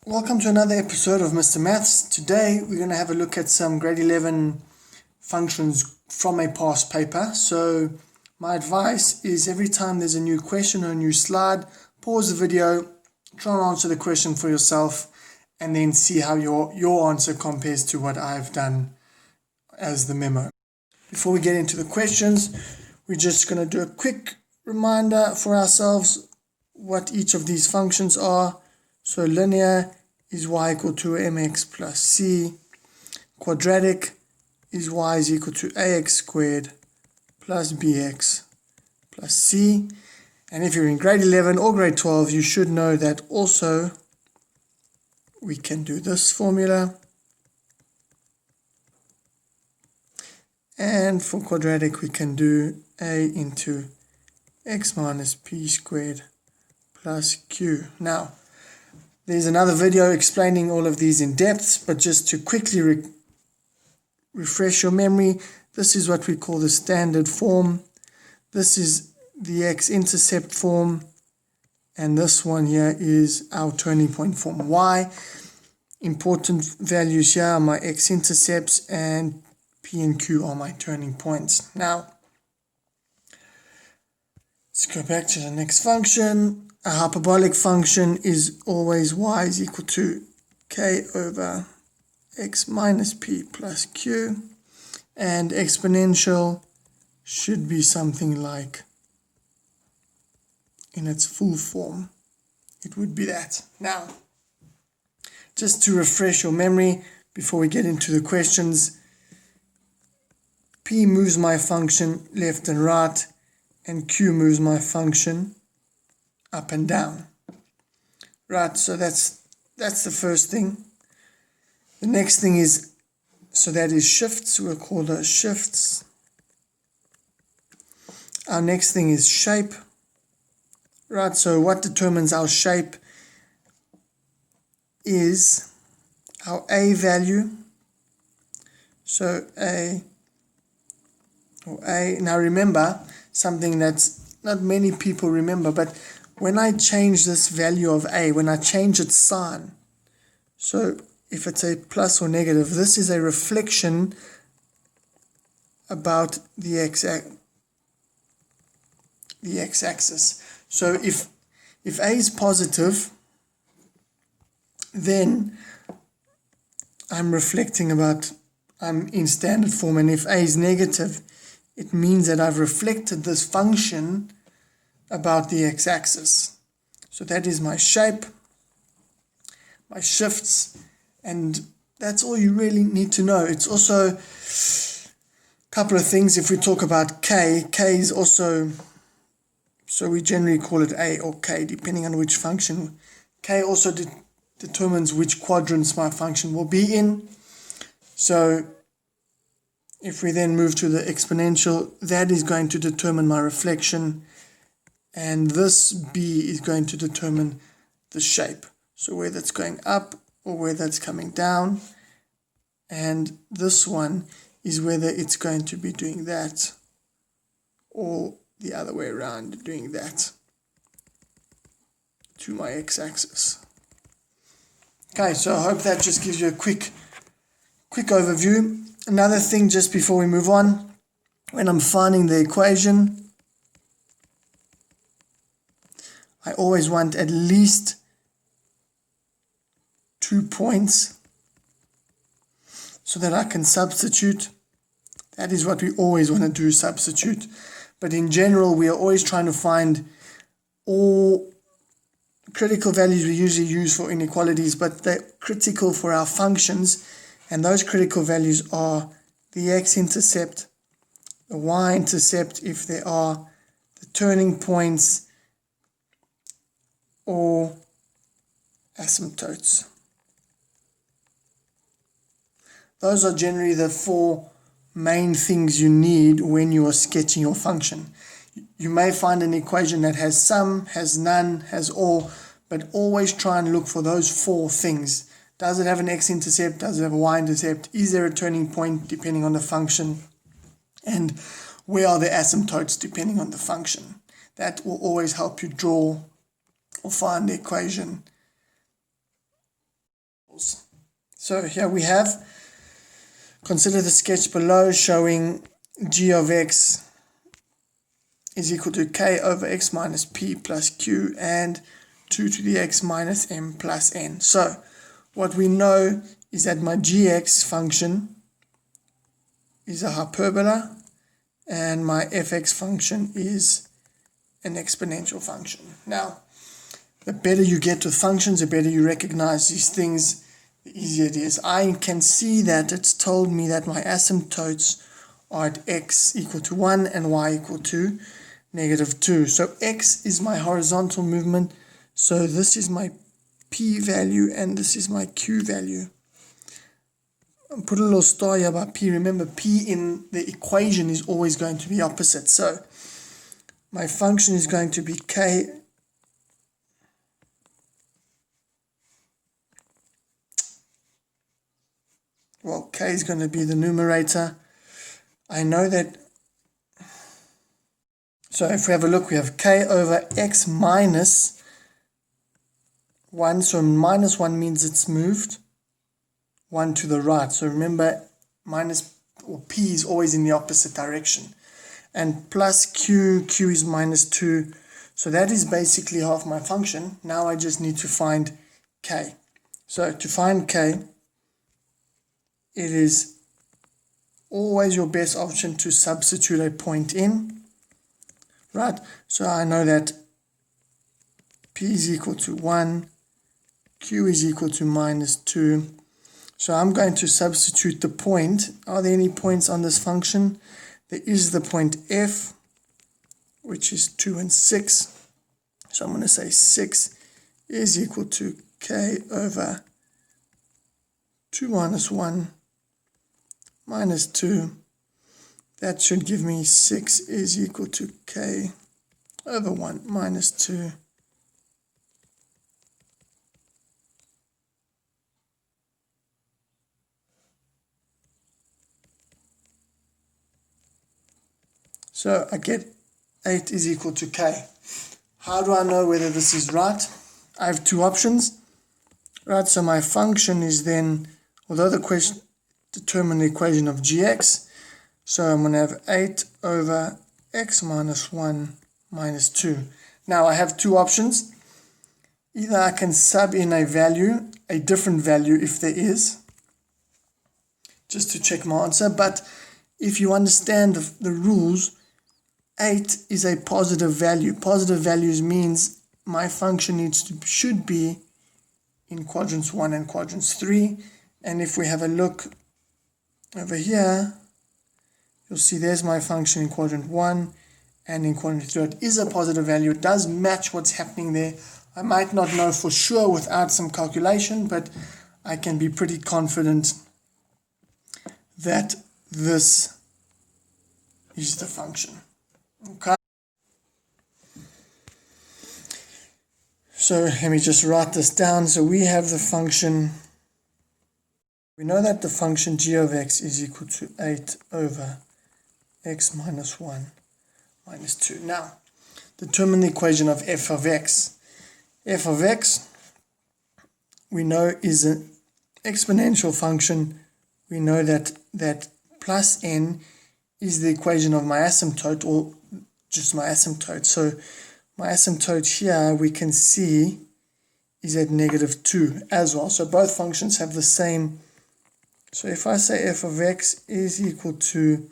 Welcome to another episode of Mr. Maths. Today we're going to have a look at some grade 11 functions from a past paper. So my advice is every time there's a new question or a new slide, pause the video, try and answer the question for yourself, and then see how your answer compares to what I've done as the memo. Before we get into the questions, we're just going to do a quick reminder for ourselves what each of these functions are. So linear is y equal to mx plus c. Quadratic is y is equal to ax squared plus bx plus c. And if you're in grade 11 or grade 12, you should know that also we can do this formula. And for quadratic, we can do a into x minus p squared plus q. Now, there's another video explaining all of these in depth, but just to quickly refresh your memory, this is what we call the standard form. This is the x-intercept form, and this one here is our turning point form. Y, important values here are my x-intercepts, and p and q are my turning points. Now, let's go back to the next function. A hyperbolic function is always y is equal to k over x minus p plus q, and exponential should be something like, in its full form, it would be that. Now, just to refresh your memory before we get into the questions, p moves my function left and right, and q moves my function up and down. Right, so that's the first thing. The next thing is, so that is shifts, we'll call those shifts. Our next thing is shape. Right, so what determines our shape is our a value. So a, now remember, something that's not many people remember, but when I change this value of a, when I change its sign, so if it's a plus or negative, this is a reflection about the x-axis. So if a is positive, then I'm reflecting about, I'm in standard form, and if a is negative, it means that I've reflected this function about the x-axis. So that is my shape, my shifts, and that's all you really need to know. It's also a couple of things. If we talk about k is also, so we generally call it a or k depending on which function. K also determines which quadrants my function will be in. So if we then move to the exponential, that is going to determine my reflection, and this b is going to determine the shape. So whether it's going up or whether it's coming down, and this one is whether it's going to be doing that or the other way around, doing that to my x-axis. Okay, so I hope that just gives you a quick overview. Another thing just before we move on, when I'm finding the equation, I always want at least 2 points so that I can substitute. That is what we always want to do, substitute. But in general, we are always trying to find all critical values we usually use for inequalities, but they're critical for our functions. And those critical values are the x-intercept, the y-intercept if there are, the turning points, or asymptotes. Those are generally the 4 main things you need when you are sketching your function. You may find an equation that has some, has none, has all, but always try and look for those 4 things. Does it have an x-intercept? Does it have a y-intercept? Is there a turning point depending on the function? And where are the asymptotes depending on the function? That will always help you draw or find the equation So here we have, consider the sketch below showing g of x is equal to k over x minus p plus q and 2 to the x minus m plus n. So what we know is that my gx function is a hyperbola and my fx function is an exponential function. Now, the better you get with functions, the better you recognize these things, the easier it is. I can see that it's told me that my asymptotes are at x equal to 1 and y equal to -2. So x is my horizontal movement. So this is my p value and this is my q value. I'll put a little star here by p. Remember, p in the equation is always going to be opposite. So my function is going to be k is going to be the numerator. I know that, so if we have a look, we have k over x minus 1. So minus 1 means it's moved 1 to the right. So remember, minus or p is always in the opposite direction. And plus q is -2. So that is basically half my function. Now I just need to find k. So to find k, it is always your best option to substitute a point in, right? So I know that p is equal to 1, q is equal to -2. So I'm going to substitute the point. Are there any points on this function? There is the point f, which is 2 and 6. So I'm going to say 6 is equal to k over 2 minus 1 minus 2. That should give me 6 is equal to k over 1 minus 2. So I get 8 is equal to k. How do I know whether this is right? I have two options. Right, so my function is then, although the question determine the equation of gx, so I'm going to have 8 over x minus 1 minus 2. Now I have two options. Either I can sub in a value, a different value if there is, just to check my answer. But if you understand the rules, 8 is a positive value. Positive values means my function should be in quadrants 1 and quadrants 3. And if we have a look over here, you'll see there's my function in quadrant 1 and in quadrant 3. It is a positive value. It does match what's happening there. I might not know for sure without some calculation, but I can be pretty confident that this is the function. Okay. So let me just write this down. So we have the function, we know that the function g of x is equal to 8 over x minus 1 minus 2. Now, determine the equation of f of x. F of x, we know, is an exponential function. We know that plus n is the equation of my asymptote, or just my asymptote. So my asymptote here, we can see, is at -2 as well. So both functions have the same. So if I say f of x is equal to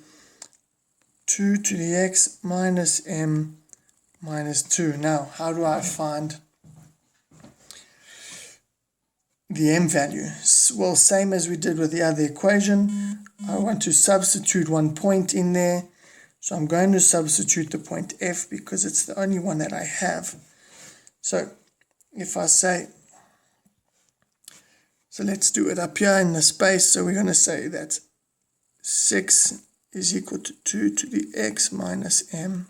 2 to the x minus m minus 2. Now, how do I find the m value? Well, same as we did with the other equation. I want to substitute one point in there. So I'm going to substitute the point f because it's the only one that I have. So if I say, so let's do it up here in the space. So we're going to say that 6 is equal to 2 to the x minus m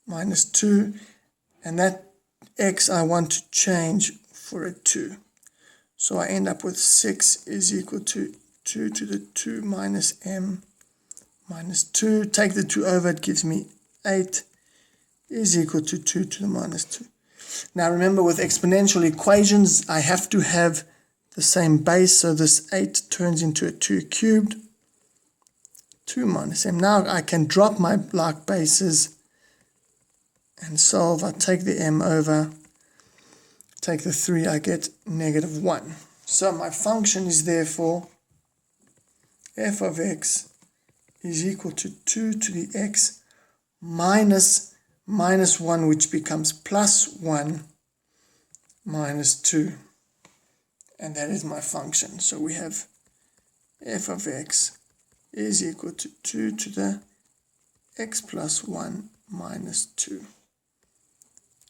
minus 2. And that x I want to change for a 2. So I end up with 6 is equal to 2 to the 2 minus m minus 2. Take the 2 over, it gives me 8 is equal to 2 to the minus 2. Now remember, with exponential equations, I have to have the same base, so this 8 turns into a 2 cubed. 2 minus m. Now I can drop my like bases and solve. I take the m over, take the 3, I get -1. So my function is therefore f of x is equal to 2 to the x minus -1, which becomes +1 minus 2. And that is my function. So we have f of x is equal to 2 to the x plus 1 minus 2.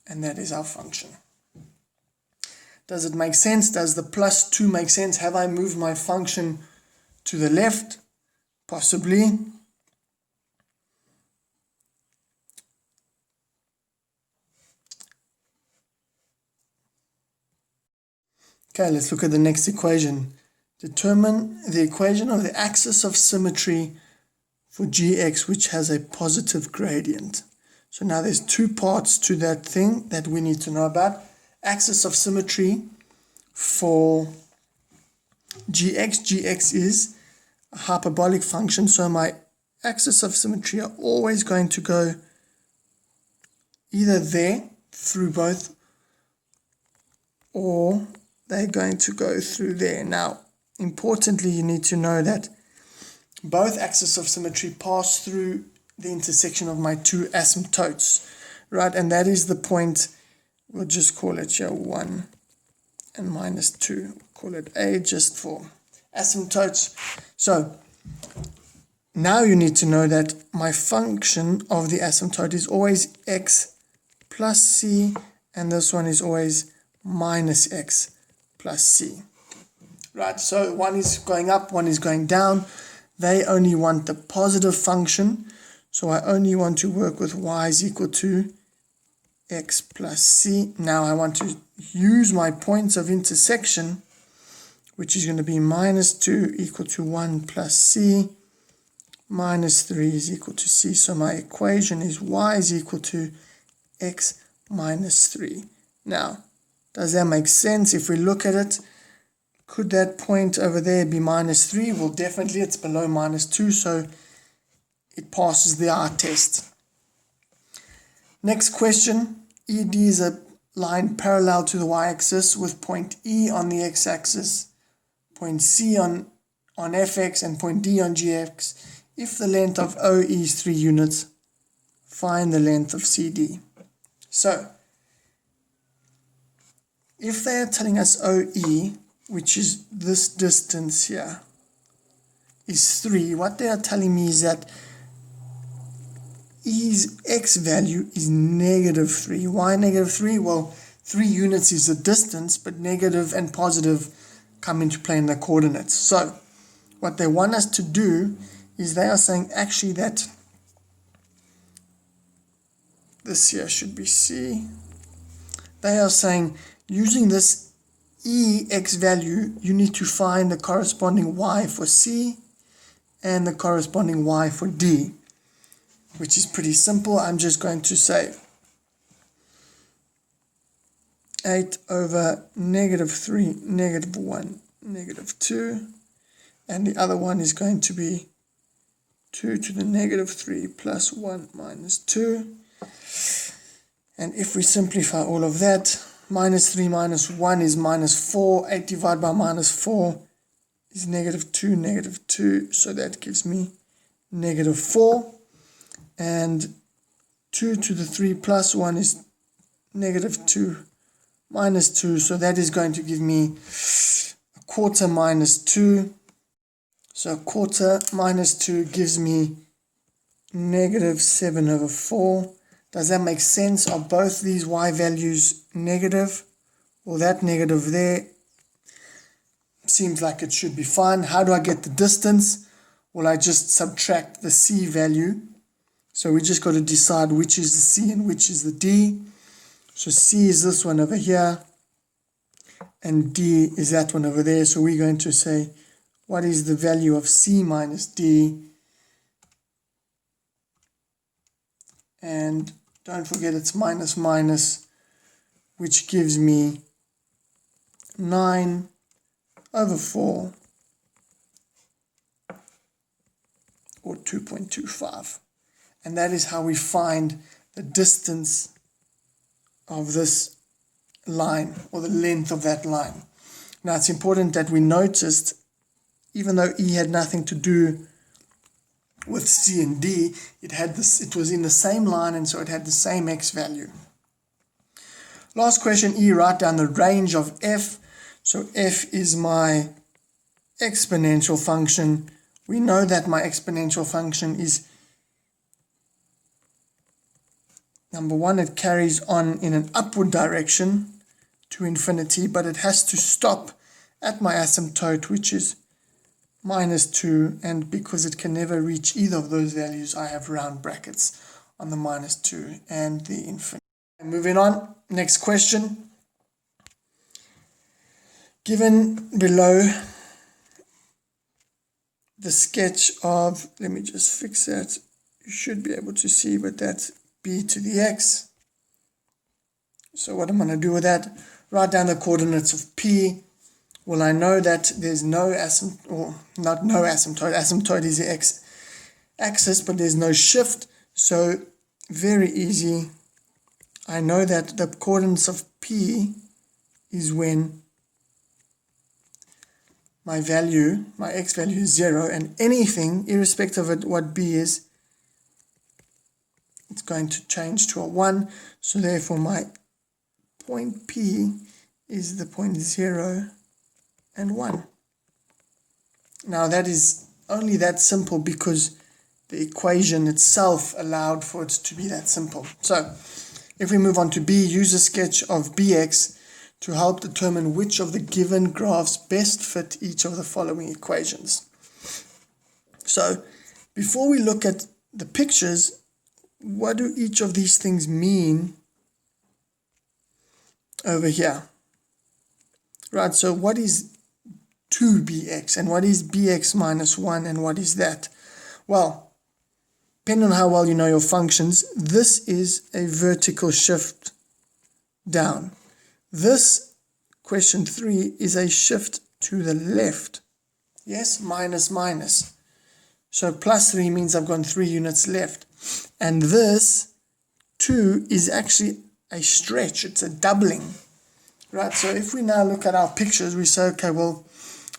And that is our function. Does it make sense? Does the +2 make sense? Have I moved my function to the left? Possibly. Okay, let's look at the next equation. Determine the equation of the axis of symmetry for gx, which has a positive gradient. So now there's 2 parts to that thing that we need to know about. Axis of symmetry for gx is a hyperbolic function, so my axis of symmetry are always going to go either there through both, or they're going to go through there. Now, importantly, you need to know that both axes of symmetry pass through the intersection of my 2 asymptotes, right? And that is the point, we'll just call it here 1 and -2. Call it A just for asymptotes. So now you need to know that my function of the asymptote is always x plus c, and this one is always minus x plus c. Right, so one is going up, one is going down. They only want the positive function, so I only want to work with y is equal to x plus c. Now I want to use my points of intersection, which is going to be -2 equal to 1 plus c, -3 is equal to c. So my equation is y is equal to x minus 3. Now, does that make sense? If we look at it, could that point over there be -3? Well, definitely it's below -2, so it passes the eye test. Next question. ED is a line parallel to the y-axis with point E on the x-axis, point C on fx, and point D on gx. If the length of OE is 3 units, find the length of CD. So, if they are telling us OE, which is this distance here, is 3, what they are telling me is that E's x value is -3. Why -3? Well, 3 units is the distance, but negative and positive come into play in the coordinates. So, what they want us to do is they are saying actually that this here should be C. They are saying using this EX value, you need to find the corresponding Y for C and the corresponding Y for D, which is pretty simple. I'm just going to say 8 over -3, -1, -2, and the other one is going to be 2 to the -3 plus 1 minus 2. And if we simplify all of that, -3 minus 1 is -4. 8 divided by -4 is -2, -2. So that gives me -4. And 2 to the 3 plus 1 is -2 minus 2. So that is going to give me 1/4 minus 2. So 1/4 minus 2 gives me -7 over 4. Does that make sense? Are both these y values negative? Well, that negative there seems like it should be fine. How do I get the distance? Well, I just subtract the c value. So we just got to decide which is the c and which is the d. So c is this one over here, and d is that one over there. So we're going to say, what is the value of c minus d? And don't forget it's minus minus, which gives me 9 over 4, or 2.25. And that is how we find the distance of this line, or the length of that line. Now it's important that we noticed, even though E had nothing to do with C and D, it was in the same line, and so it had the same x value. Last question, E, write down the range of f. So f is my exponential function. We know that my exponential function is, number one, it carries on in an upward direction to infinity, but it has to stop at my asymptote, which is -2, and because it can never reach either of those values, I have round brackets on the -2 and the infinity. And moving on, next question. Given below the sketch of, let me just fix that, you should be able to see, but that's b to the x. So what I'm going to do with that, write down the coordinates of p. Well, I know that there's no asymptote, or not no asymptote, asymptote is the x-axis, but there's no shift, so very easy. I know that the coordinates of p is when my x value is 0, and anything, irrespective of what b is, it's going to change to a 1, so therefore my point P is the point 0 and 1. Now that is only that simple because the equation itself allowed for it to be that simple. So if we move on to B, use a sketch of Bx to help determine which of the given graphs best fit each of the following equations. So before we look at the pictures, what do each of these things mean over here? Right, so what is 2bx and what is bx minus 1 and what is that? Well, depending on how well you know your functions, this is a vertical shift down. This, question 3, is a shift to the left. Yes, minus minus. So plus 3 means I've gone 3 units left. And this 2 is actually a stretch, it's a doubling. Right, so if we now look at our pictures, we say, okay, well,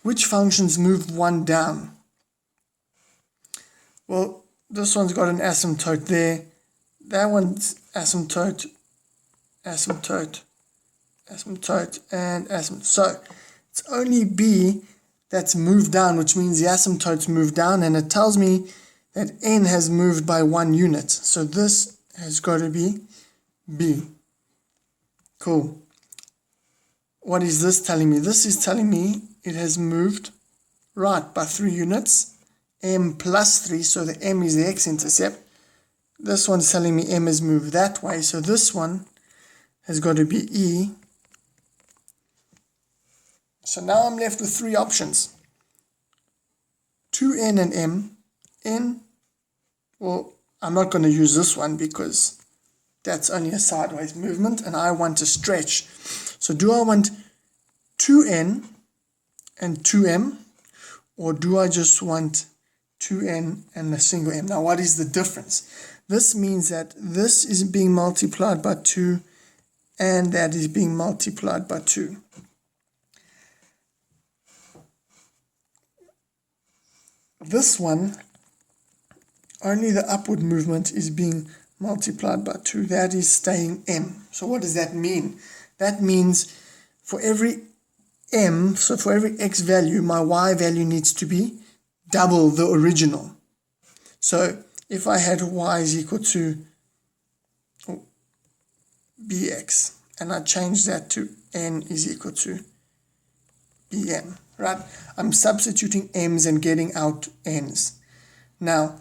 which functions move 1 down? Well, this one's got an asymptote there. That one's asymptote, asymptote, asymptote, and asymptote. So it's only B that's moved down, which means the asymptotes move down, and it tells me that n has moved by 1 unit. So this has got to be B. Cool. What is this telling me? This is telling me it has moved right by 3 units, m plus 3, so the m is the x-intercept. This one's telling me m has moved that way, so this one has got to be E. So now I'm left with 3 options. 2n and m. N, well, I'm not going to use this one because that's only a sideways movement and I want to stretch. So do I want 2n and 2m, or do I just want 2n and a single m? Now what is the difference? This means that this is being multiplied by 2 and that is being multiplied by 2. This one, only the upward movement is being multiplied by 2. That is staying m. So what does that mean? That means for every m, so for every x value, my y value needs to be double the original. So if I had y is equal to bx, and I change that to n is equal to bm, right? I'm substituting m's and getting out n's. Now,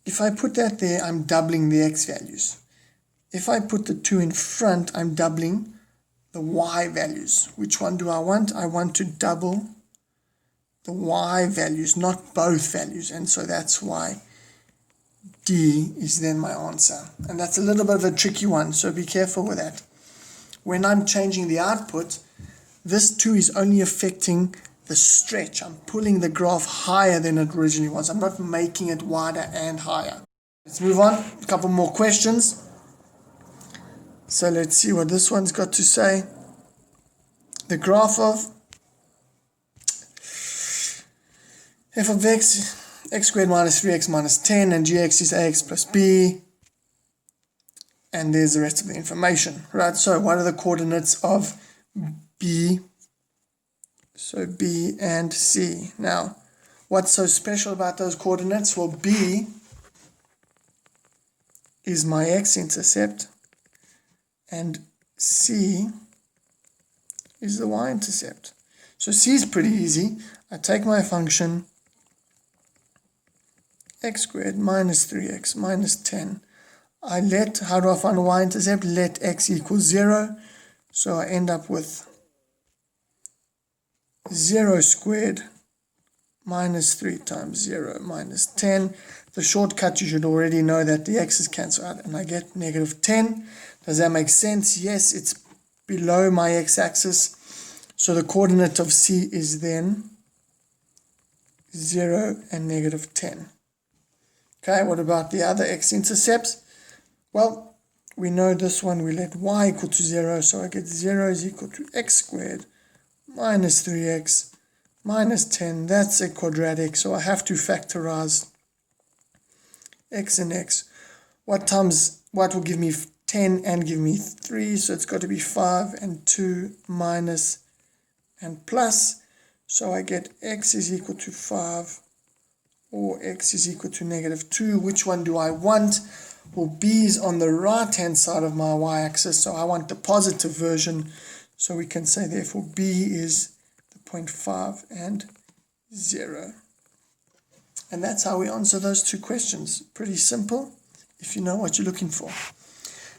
if I put that there, I'm doubling the x values. If I put the 2 in front, I'm doubling the y values. Which one do I want? I want to double the y values, not both values. And so that's why D is then my answer. And that's a little bit of a tricky one, so be careful with that. When I'm changing the output, this 2 is only affecting the stretch. I'm pulling the graph higher than it originally was. I'm not making it wider and higher. Let's move on. A couple more questions. So let's see what this one's got to say. The graph of f of x squared minus 3x minus 10, and gx is ax plus b. And there's the rest of the information, right? So what are the coordinates of b? So b and c. Now, what's so special about those coordinates? Well, b is my x-intercept, and c is the y-intercept. So c is pretty easy. I take my function x squared minus 3x minus 10. How do I find the y-intercept? Let x equal 0. So I end up with 0 squared minus 3 times 0 minus 10. The shortcut, you should already know that the x's cancel out, and I get negative 10. Does that make sense? Yes, it's below my x-axis. So the coordinate of c is then 0 and negative 10. Okay, what about the other x-intercepts? Well, we know this one, we let y equal to 0, so I get 0 is equal to x squared minus 3x minus 10. That's a quadratic, so I have to factorize x and x. What will give me 10 and give me 3? So it's got to be 5 and 2 minus and plus. So I get x is equal to 5 or x is equal to negative 2. Which one do I want? Well, b is on the right hand side of my y-axis, so I want the positive version. So we can say therefore b is the 0.5 and 0. And that's how we answer those two questions. Pretty simple if you know what you're looking for.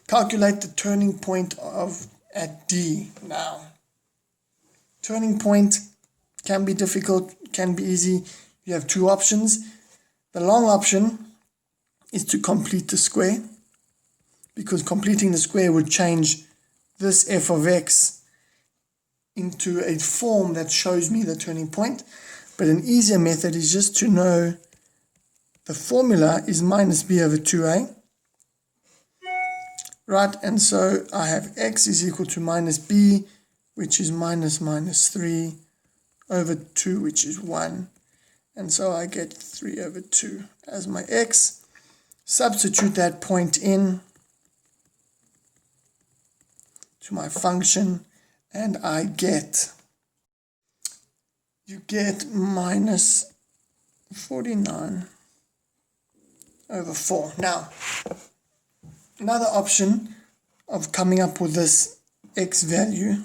Calculate the turning point at D. Now, turning point can be difficult, can be easy. You have two options. The long option is to complete the square, because completing the square would change this f of x into a form that shows me the turning point. But an easier method is just to know the formula is minus b over 2a. Right, and so I have x is equal to minus b, which is minus 3 over 2, which is 1. And so I get 3 over 2 as my x. Substitute that point in to my function, and I get, you get minus 49 over 4. Now, another option of coming up with this x value,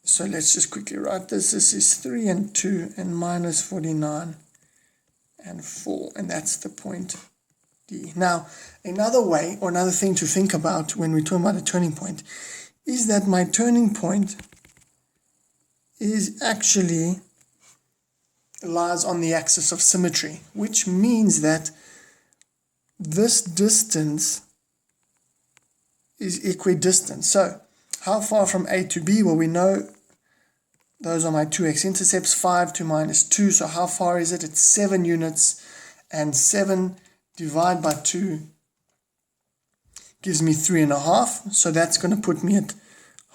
so let's just quickly write this. This is 3 and 2 and minus 49 and 4, and that's the point D. Now, another way or another thing to think about when we're talking about a turning point is that my turning point is actually lies on the axis of symmetry, which means that this distance is equidistant. So how far from A to B? Well, we know those are my two x-intercepts, 5 to minus 2. So how far is it? It's 7 units, and 7 divided by 2 gives me 3.5. So that's going to put me at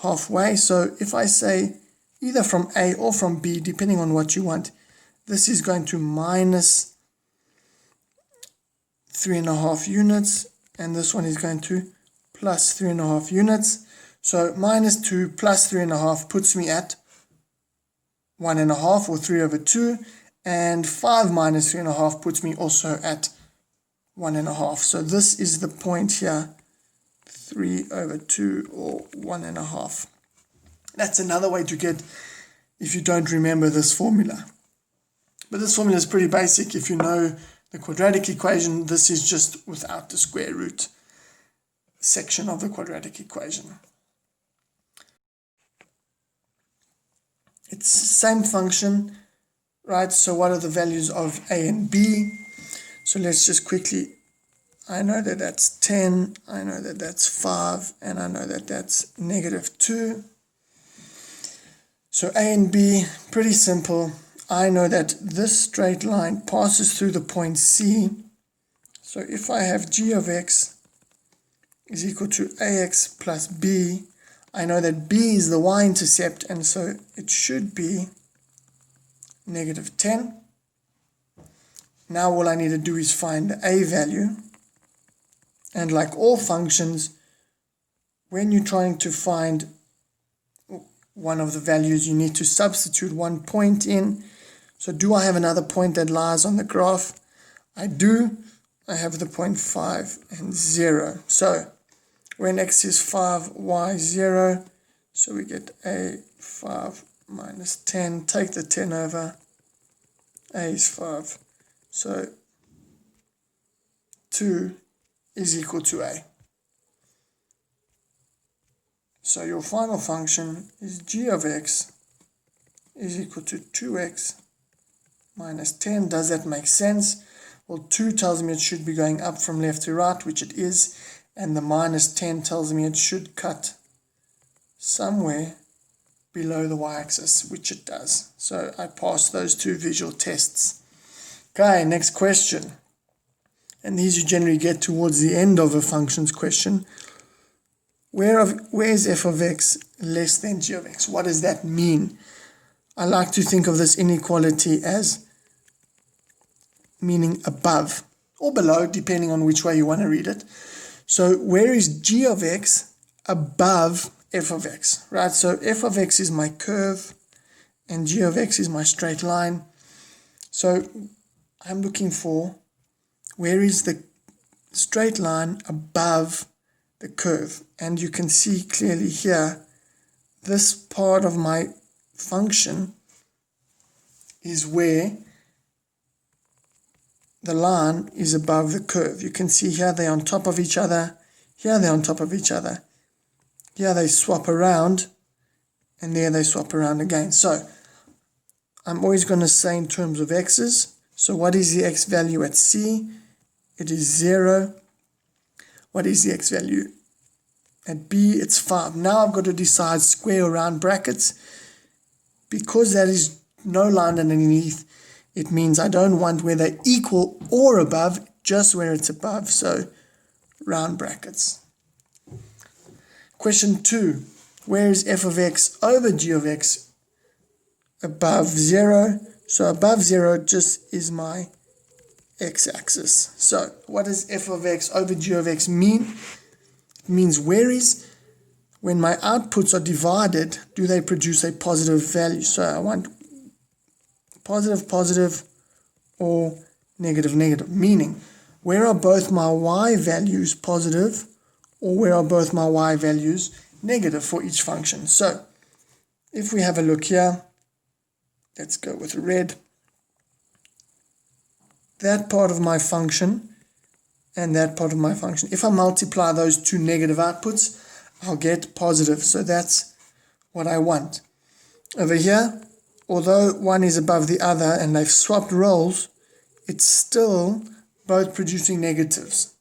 halfway. So if I say either from A or from B, depending on what you want, this is going to minus 3.5 units, and this one is going to plus 3.5 units. So minus 2 plus 3.5 puts me at 1.5 or 3 over 2, and 5 minus 3.5 puts me also at 1.5. So this is the point here, 3 over 2 or 1.5. That's another way to get, if you don't remember this formula. But this formula is pretty basic. If you know the quadratic equation, this is just without the square root section of the quadratic equation. It's the same function, right? So what are the values of a and b? So let's just quickly, I know that that's 10, I know that that's 5, and I know that that's negative 2. So A and B, pretty simple. I know that this straight line passes through the point C. So if I have g of x is equal to ax plus b, I know that b is the y-intercept, and so it should be negative 10. Now all I need to do is find the a value. And like all functions, when you're trying to find one of the values, you need to substitute one point in. So do I have another point that lies on the graph? I do. I have the point 5 and 0. So when x is 5, y 0, so we get a 5 minus 10. Take the 10 over. A is 5. So 2 is equal to a. So your final function is g of x is equal to 2x minus 10. Does that make sense? Well, 2 tells me it should be going up from left to right, which it is, and the minus 10 tells me it should cut somewhere below the y-axis, which it does. So I passed those two visual tests. Okay, next question. And these you generally get towards the end of a functions question. Where is f of x less than g of x? What does that mean? I like to think of this inequality as meaning above or below, depending on which way you want to read it. So where is g of x above f of x, right? So f of x is my curve and g of x is my straight line. So I'm looking for where is the straight line above the curve. And you can see clearly here, this part of my function is where the line is above the curve. You can see here they're on top of each other, here they're on top of each other, here they swap around, and there they swap around again. So I'm always going to say in terms of x's. So what is the x value at C? It is 0. What is the x value at B? It's 5. Now I've got to decide square or round brackets. Because that is no line underneath, it means I don't want where they equal or above, just where it's above. So round brackets. Question 2. Where is f of x over g of x above 0? So above 0 just is my x-axis. So what does f of x over g of x mean? It means when my outputs are divided, do they produce a positive value? So I want positive, positive, or negative, negative. Meaning, where are both my y values positive, or where are both my y values negative for each function? So if we have a look here, let's go with red. That part of my function and that part of my function, if I multiply those two negative outputs, I'll get positive. So that's what I want. Over here, although one is above the other and they've swapped roles, it's still both producing negatives.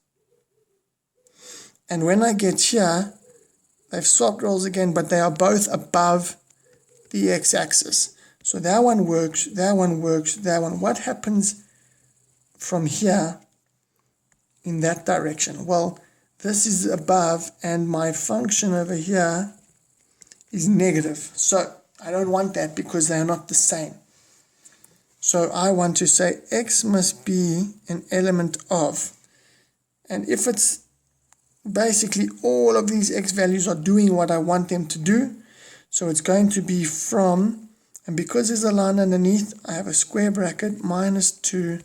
And when I get here, they've swapped roles again, but they are both above the x-axis. So that one works, that one works, that one. What happens from here in that direction? Well, this is above and my function over here is negative. So I don't want that because they are not the same. So I want to say x must be an element of. And if it's basically all of these x values are doing what I want them to do, so it's going to be from, and because there's a line underneath, I have a square bracket, minus 2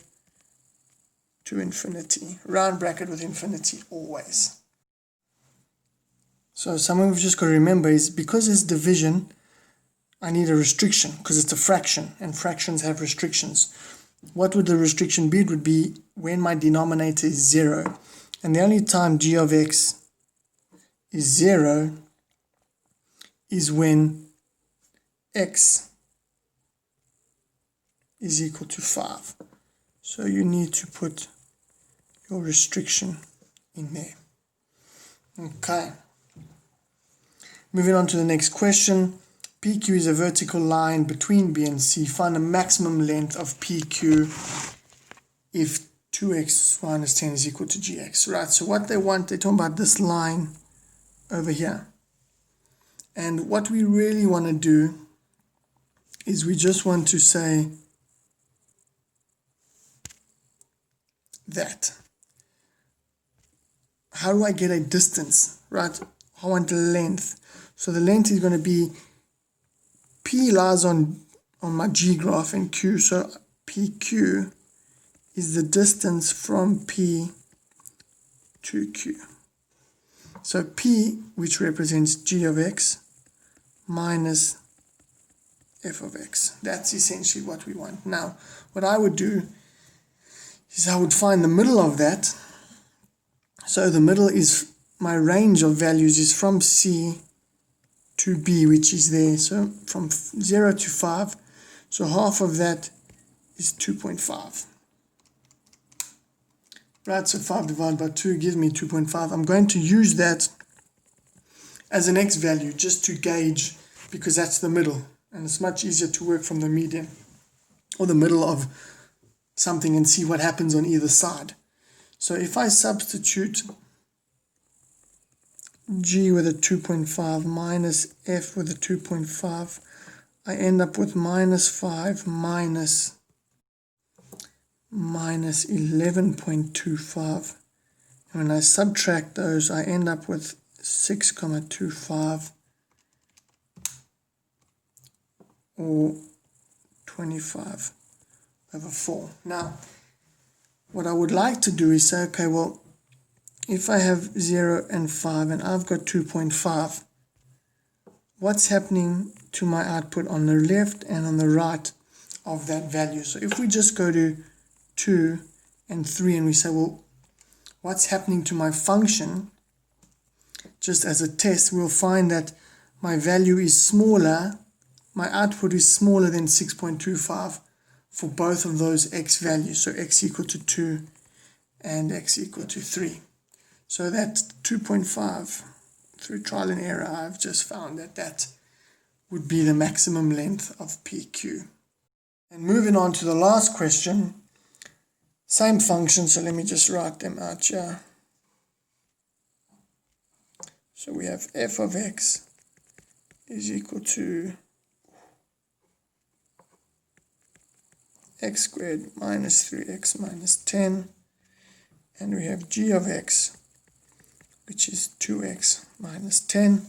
to infinity. Round bracket with infinity always. So something we've just got to remember is because it's division, I need a restriction because it's a fraction and fractions have restrictions. What would the restriction be? It would be when my denominator is 0. And the only time g of x is 0 is when x is equal to 5. So you need to put your restriction in there. Okay. Moving on to the next question. PQ is a vertical line between B and C. Find the maximum length of PQ if 2x minus 10 is equal to gx. Right, so what they want, they're talking about this line over here. And what we really want to do is we just want to say that. How do I get a distance? Right, I want the length. So the length is going to be P lies on my G graph and Q, so PQ is the distance from P to Q. So P, which represents G of x, minus f of x. That's essentially what we want. Now, what I would do is I would find the middle of that. So the middle is, my range of values is from C to B, which is there. So from 0 to 5. So half of that is 2.5. Right, so 5 divided by 2 gives me 2.5. I'm going to use that as an x value just to gauge, because that's the middle. And it's much easier to work from the median or the middle of something and see what happens on either side. So if I substitute G with a 2.5 minus F with a 2.5, I end up with minus 5 minus 11.25. And when I subtract those, I end up with 6.25 or 25 over 4. Now, what I would like to do is say, okay, well, if I have 0 and 5 and I've got 2.5, what's happening to my output on the left and on the right of that value? So if we just go to 2 and 3 and we say, well, what's happening to my function? Just as a test, we'll find that my value is smaller, my output is smaller than 6.25 for both of those x values. So x equal to 2 and x equal to 3. So that 2.5, through trial and error, I've just found that that would be the maximum length of PQ. And moving on to the last question, same function, so let me just write them out here. So we have f of x is equal to x squared minus 3x minus 10, and we have g of x, which is 2x minus 10,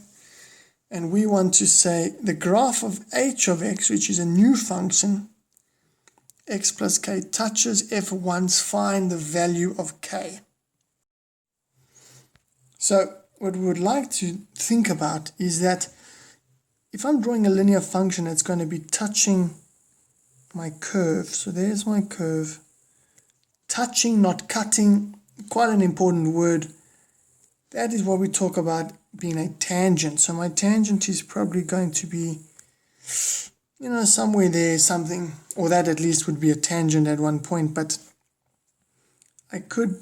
and we want to say the graph of h of x, which is a new function, x plus k, touches f once, find the value of k. So what we would like to think about is that if I'm drawing a linear function that's going to be touching my curve, so there's my curve, touching, not cutting, quite an important word. That is what we talk about being a tangent. So my tangent is probably going to be, you know, somewhere there, something, or that at least would be a tangent at one point, but I could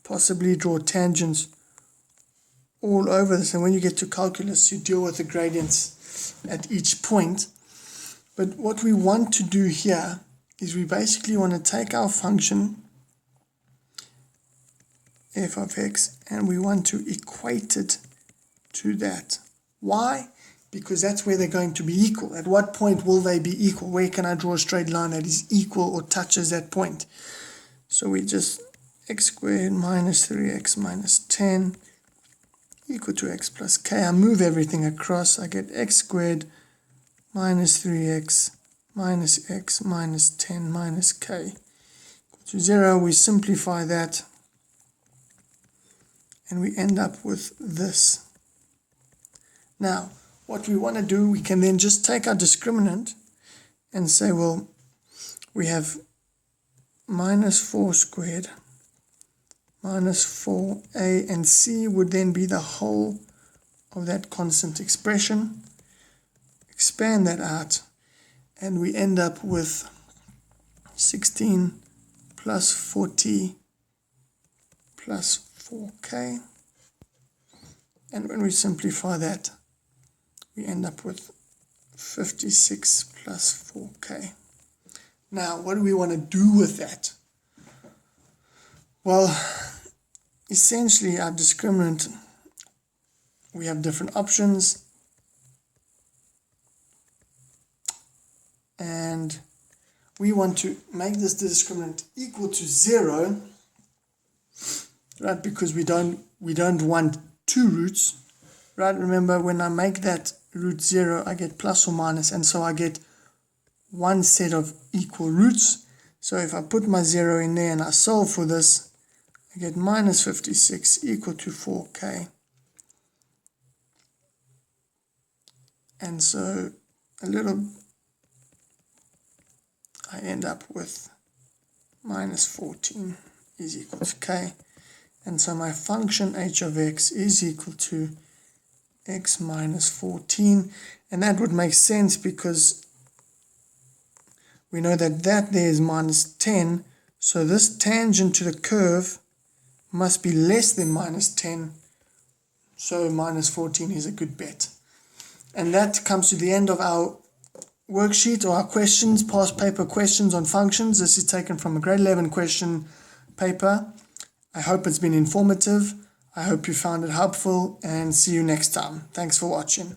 possibly draw tangents all over this. And when you get to calculus, you deal with the gradients at each point. But what we want to do here is we basically want to take our function f of x and we want to equate it to that. Why? Because that's where they're going to be equal. At what point will they be equal? Where can I draw a straight line that is equal or touches that point? So we just x squared minus 3x minus 10 equal to x plus k. I move everything across. I get x squared minus 3x minus x minus 10 minus k equal to 0. We simplify that and we end up with this. Now, what we want to do, we can then just take our discriminant and say, well, we have minus 4 squared minus 4a, and c would then be the whole of that constant expression. Expand that out, and we end up with 16 plus 40 plus 4k. And when we simplify that, we end up with 56 plus 4k. Now, what do we want to do with that? Well, essentially our discriminant, we have different options, and we want to make this discriminant equal to 0, right? Because we don't want two roots, right? Remember, when I make that root 0, I get plus or minus, and so I get one set of equal roots. So if I put my 0 in there and I solve for this, I get minus 56 equal to 4k. And so I end up with minus 14 is equal to k. And so my function h of x is equal to x minus 14. And that would make sense because we know that there is minus 10. So this tangent to the curve must be less than minus 10. So minus 14 is a good bet. And that comes to the end of our worksheet, or our questions, past paper questions on functions. This is taken from a grade 11 question paper. I hope it's been informative. I hope you found it helpful, and see you next time. Thanks for watching.